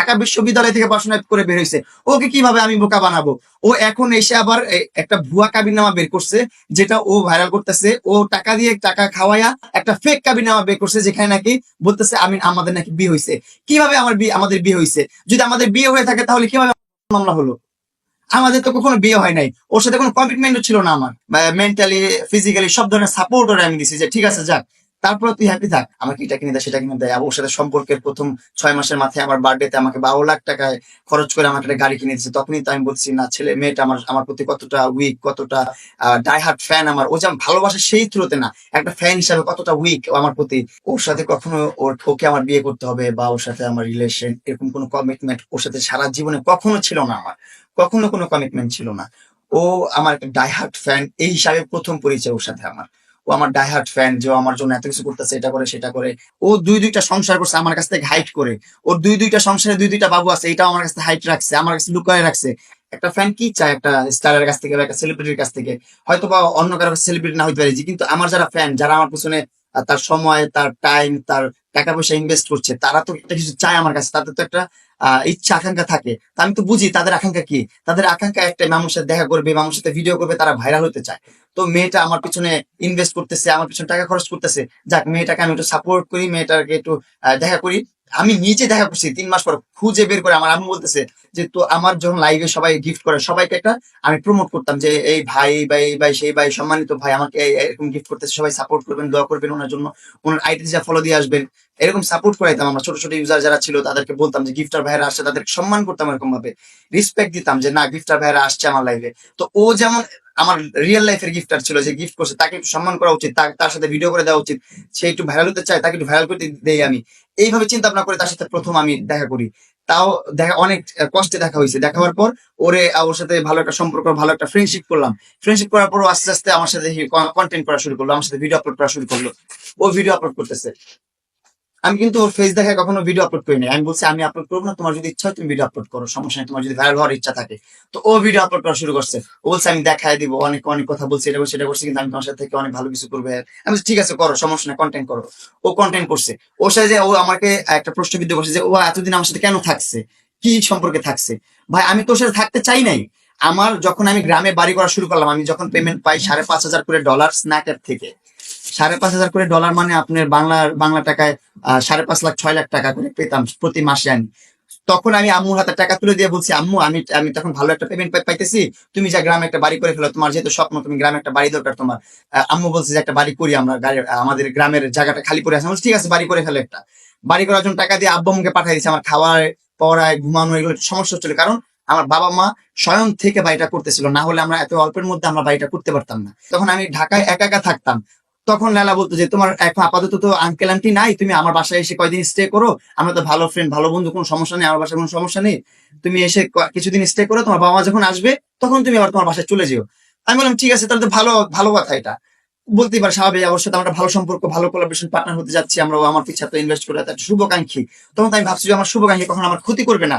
ঢাকা বিশ্ববিদ্যালয় থেকে পড়াশোনা করে বের হয়েছে, ওকে কিভাবে আমি বোকা বানাবো? ও এখন এসে আবার একটা ভুয়া কাবিননামা বের করছে, যেটা ও ভাইরাল করতেছে। ও টাকা দিয়ে টাকা খাওয়াইয়া একটা ফেক কাবিননামা বের করছে, যেখানে নাকি বলতেছে আমাদের নাকি বিয়ে হয়েছে। কিভাবে আমাদের বিয়ে হয়েছে? যদি আমাদের বিয়ে হয়ে থাকে তাহলে কিভাবে মামলা হলো? আমাদের তো কখনো বিয়ে হয় নাই, ওর সাথে কোনো কমিটমেন্টও ছিল না আমার, মেন্টালি ফিজিক্যালি সব ধরনের সাপোর্ট ওরা আমি দিছি যে ঠিক আছে যাক, তারপরে তুই হ্যাপি থাক, আমাকে এটা কিনে দেয় সেটা কিনে দেয়। ওর সাথে সম্পর্কের প্রথম 6 মাসের মাথায় আমার বার্থডেতে আমাকে 12 লাখ টাকায় খরচ করে আমাকে একটা গাড়ি কিনে দিচ্ছে। তখনই তো আমি বলছি না, ছেলে মেয়েটা আমার আমার প্রতি কতটা উইক, কতটা ডাই হার্ট ফ্যান আমার। ও যে আমি ভালোবাসে সেই থ্রুতে না, একটা ফ্যান হিসাবে কতটা উইক আমার প্রতি। ওর সাথে কখনো ওকে আমার বিয়ে করতে হবে বা ওর সাথে আমার রিলেশন, এরকম কোনো কমিটমেন্ট ওর সাথে সারা জীবনে কখনো ছিল না আমার, কখনো কোনো কমিটমেন্ট ছিল না। ও আমার একটা ডাইহার্ট ফ্যান, এই হিসাবে প্রথম পরিচয় ওর সাথে আমার। ও আমার ডাইহার্ট ফ্যান, যে আমার জন্য এত কিছু করতেছে, এটা করে সেটা করে। ও দুইটা সংসার করছে আমার কাছ থেকে হাইট করে। ওর দুইটা সংসারে দুইটা বাবু আছে, এটাও আমার কাছে হাইট রাখছে, আমার কাছে লুকায় রাখছে। একটা ফ্যান কি চায় একটা স্টারের কাছ থেকে বা একটা সেলিব্রিটির কাছ থেকে? হয়তো বা অন্য কারো সেলিব্রিটি না হইতে পারে, কিন্তু আমার যারা ফ্যান, যারা আমার পিছনে তার সময়, তার টাইম, তার টাকা পয়সা ইনভেস্ট করছে, তারা তো একটা কিছু চায় আমার কাছে, তাদের তো একটা ইচ্ছা আকাঙ্ক্ষা থাকে। তা আমি তো বুঝি তাদের আকাঙ্ক্ষা কি। তাদের আকাঙ্ক্ষা একটাই, মানুষের সাথে দেখা করবে, মানুষের সাথে ভিডিও করবে, তারা ভাইরাল হতে চায়। তো মেয়েটা আমার পিছনে ইনভেস্ট করতেছে, আমার পিছনে টাকা খরচ করতেছে, যাক মেয়েটাকে আমি একটু সাপোর্ট করি, মেয়েটাকে একটু দেখা করি। আমি নিজে দেখা করছি 3 মাস পর, খুঁজে বের করে। আমার আম্মু বলতেছে যে তো আমার যখন লাইভে সবাই গিফট করে, সবাইকে একটা আমি প্রমোট করতাম যে এই ভাই ভাই সেই ভাই সম্মানিত ভাই আমাকে এরকম গিফট করতেছে, সবাই সাপোর্ট করবেন, দোয়া করবেন ওনার জন্য, ওনার আইডি যা ফলো দিয়ে আসবেন, এরকম সাপোর্ট করাইতাম। আমরা ছোট ছোট ইউজার যারা ছিল তাদেরকে বলতাম যে গিফটার ভাইরা আসছে, তাদেরকে সম্মান করতাম, এরকম ভাবে রেসপেক্ট দিতাম যে না গিফটার ভাইরা আসছে আমার লাইভে। তো ও যেমন আমার রিয়েল লাইফের গিফটার ছিল, যে গিফট করছে, তাকে একটু সম্মান করা উচিত, তার সাথে ভিডিও করে দেওয়া উচিত। সে একটু ভাইরাল হতে চায়, তাকে একটু ভাইরাল করতে দেই আমি। এইভাবে চিন্তা ভাবনা করে তার সাথে প্রথম আমি দেখা করি। তাও দেখা অনেক কষ্টে দেখা হয়েছে। দেখা হওয়ার পর ওর সাথে ভালো একটা সম্পর্ক, ভালো একটা ফ্রেন্ডশিপ করলাম। ফ্রেন্ডশিপ করার পর আস্তে আস্তে আমার সাথে কন্টেন্ট করা শুরু করলো, আমার সাথে ভিডিও আপলোড করা শুরু করলো। ও ভিডিও আপলোড করতেছে, আমি কিন্তু ওর ফেস দেখায় কখনো ভিডিও আপলোড করি নাই। আমি বলছি আমি আপলোড করবো না, তোমার যদি ইচ্ছা হয় তুমি ভিডিও আপলোড করো, সমস্যা নেই, তোমার যদি ভাইরাল হওয়ার ইচ্ছা থাকে। তো ও ভিডিও আপলোড করা শুরু করছে। ও বলছে আমি দেখায় দিব, অনেক অনেক কথা বলছি, এটা করছি সেটা করছি, কিন্তু আমি তোমার সাথে থেকে অনেক ভালো কিছু করবে। আমি বলছি ঠিক আছে করো, সমস্যা নেই, কন্টেন্ট করো। ও কন্টেন্ট করছে। ওর সাথে যে ও আমাকে একটা প্রশ্নবিদ্ধ করছে যে ও এতদিন আমার সাথে কেন থাকছে, কি সম্পর্কে থাকছে। ভাই আমি তোর সাথে থাকতে চাই নাই। আমার যখন আমি গ্রামে বাড়ি করা শুরু করলাম, আমি যখন পেমেন্ট পাই $5,500 করে ডলার স্ন্যাক অ্যাপ থেকে, $5,500 করে ডলার মানে আপনার বাংলা টাকায় 5.5 লাখ 6 লাখ টাকা করে পেতাম প্রতি মাসে আমি। তখন আমি আম্মুর হাতে টাকা তুলে দিয়ে বলছি আম্মু আমি আমি তখন ভালো একটা পেমেন্ট পাইতেছি, তুমি যা গ্রামে একটা বাড়ি করে ফেলো, তোমার যেহেতু স্বপ্ন, তুমি গ্রামে একটা বাড়ি দরকার তোমার। আম্মু বলছে যে একটা বাড়ি করি আমরা, আমাদের গ্রামের জায়গাটা খালি পড়ে আছে। ঠিক আছে বাড়ি করে ফেলে একটা। বাড়ি করার জন্য টাকা দিয়ে আব্বু আম্মুকে পাঠিয়ে দিচ্ছে। আমার খাওয়ায় পড়ায় ঘুমানো এগুলো একটু সমস্যা হচ্ছিল, কারণ আমার বাবা মা স্বয়ং থেকে বাড়িটা করতেছিল, না হলে আমরা এত অল্পের মধ্যে আমরা বাড়িটা করতে পারতাম না। তখন আমি ঢাকায় একা একা থাকতাম। তখন লালা বলতো যে তোমার এখন আপাতত তো আঙ্কেল আন্টি নাই, তুমি আমার বাসায় এসে কয়দিন স্টে করো, আমরা তো ভালো ফ্রেন্ড ভালো বন্ধু, কোনো সমস্যা নেই, আমার বাসায় কোনো সমস্যা নেই, তুমি এসে কিছুদিন স্টে করো, তোমার বাবা মা যখন আসবে তখন তুমি আবার তোমার বাসায় চলে যেও। আমি বললাম ঠিক আছে, তাহলে তো ভালো ভালো কথা। এটা বলতেই পারে স্বাভাবিক, ওর সাথে আমার ভালো সম্পর্ক, ভালো কোলাবোরেশন পার্টনার হতে যাচ্ছি আমরা, আমার পিছনে তো ইনভেস্ট করে, তার শুভাকাঙ্ক্ষী। তখন তো আমি ভাবছি যে আমার শুভাকাঙ্ক্ষী কখন আমার ক্ষতি করবে না,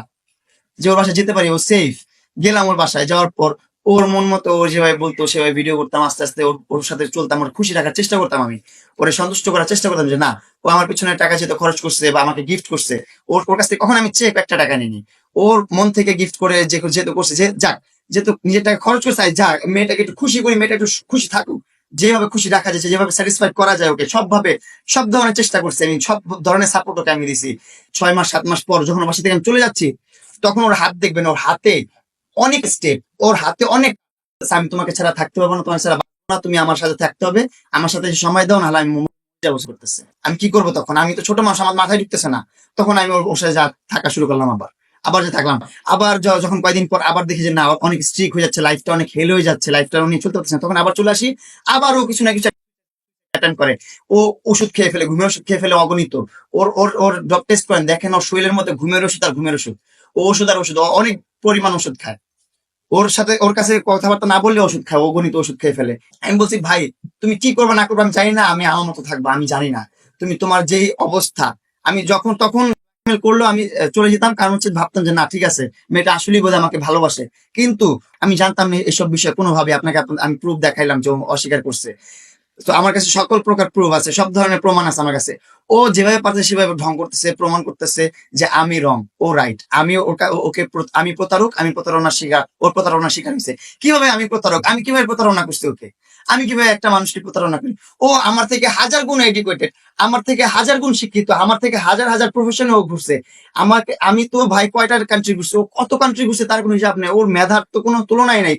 যে ওর বাসায় যেতে পারি, ও সেফ। গেলাম ওর বাসায়, যাওয়ার পর ওর মন মতো ও যেভাবে বলতো সেভাবে ভিডিও করতাম, আস্তে আস্তে ওর সাথে চলতাম, ওর খুশি রাখার চেষ্টা করতাম, আমি ওরে সন্তুষ্ট করার চেষ্টা করতাম যে না, ও আমার পিছনে টাকা যেহেতু খরচ করছে বা আমাকে গিফট করছে, ওর কাছ থেকে কখন আমি চেক একটা টাকা নিইনি। ওর মন থেকে গিফট করে যেহেতু করছে, যে যাক, যেহেতু নিজের টাকা খরচ করছে, যাক মেয়েটাকে একটু খুশি করি, মেয়েটা একটু খুশি থাকুক, যেভাবে খুশি রাখা যাচ্ছে, যেভাবে স্যাটিসফাইড করা যায় ওকে, সবভাবে সব ধরনের চেষ্টা করছে আমি, সব ধরনের সাপোর্ট ওকে আমি দিছি। 6 মাস 7 মাস পর যখন ওর বাসা থেকে আমি চলে যাচ্ছি, তখন ওর হাত দেখবেন, ওর হাতে অনেক স্টেপ, ওর হাতে অনেক, আমি তোমাকে ছাড়া থাকতে পারবো না, তোমার ছাড়া বাঁচবো না, তুমি আমার সাথে থাকতে হবে, আমার সাথে সময় দাও, নাহলে আমি করতেছে। আমি কি করবো তখন? আমি তো ছোট মানুষ, আমার মাথায় ঢুকতেছে না। তখন আমি ওর সাথে থাকা শুরু করলাম, আবার আবার যে থাকলাম। আবার যখন কয়েকদিন পর আবার দেখি যে না অনেক স্ট্রিক হয়ে যাচ্ছে, লাইফটা অনেক হেল হয়ে যাচ্ছে, লাইফটা উনি চলতে পারছে না, তখন আবার চলে আসি। আবার ও কিছু না কিছু অ্যাটেন্ড করে। ও ওষুধ খেয়ে ফেলে, ঘুমের ওষুধ খেয়ে ফেলে অগণিত। ওর ওর ওর ডক টেস্ট করেন, দেখেন ওর শরীরের মধ্যে ঘুমের ওষুধ আর ঘুমের ওষুধ, ও ওষুধ আর ওষুধ, অনেক পরিমাণ ওষুধ খায়। ওর সাথে ওর কাছে কথাবার্তা না বললে ওষুধ খায়, ও গণিত ওষুধ খেয়ে ফেলে। আমি বলছি ভাই তুমি কি করবে না করবে আমি জানি না, আমি আমার মতো থাকবো, আমি জানি না তুমি তোমার যেই অবস্থা। আমি যখন তখন করলো আমি চলে যেতাম, কারণ হচ্ছে ভাবতাম যে না ঠিক আছে মেয়েটা আসলেই বোধহয় আমাকে ভালোবাসে। কিন্তু আমি জানতাম না এসব বিষয়ে কোনোভাবে আপনাকে আমি প্রুফ দেখাইলাম যে ও অস্বীকার করছে। তো আমার কাছে সকল প্রকার প্রুফ আছে, সব ধরনের প্রমাণ আছে আমার কাছে। ও যেভাবে পারছে সেভাবে ঢং করতেছে, প্রমাণ করতেছে যে আমি রং, ও রাইট। আমি আমি প্রতারক, আমি প্রতারণার শিকার, ওর প্রতারণার শিকার হয়েছে। কিভাবে আমি প্রতারক? আমি কিভাবে প্রতারণা করছি ওকে? আমি কিভাবে একটা মানুষকে প্রতারণা করি? ও আমার থেকে হাজার গুণ এডুকেটেড, আমার থেকে হাজার গুণ শিক্ষিত, আমার থেকে হাজার হাজার প্রফেশনে ও ঘুরছে। আমি তো ভাই কয়টার কান্ট্রি ঘুরছে, ও কত কান্ট্রি ঘুরছে তার কোনো হিসাব নেই, ওর মেধার তো কোনো তুলনাই নাই।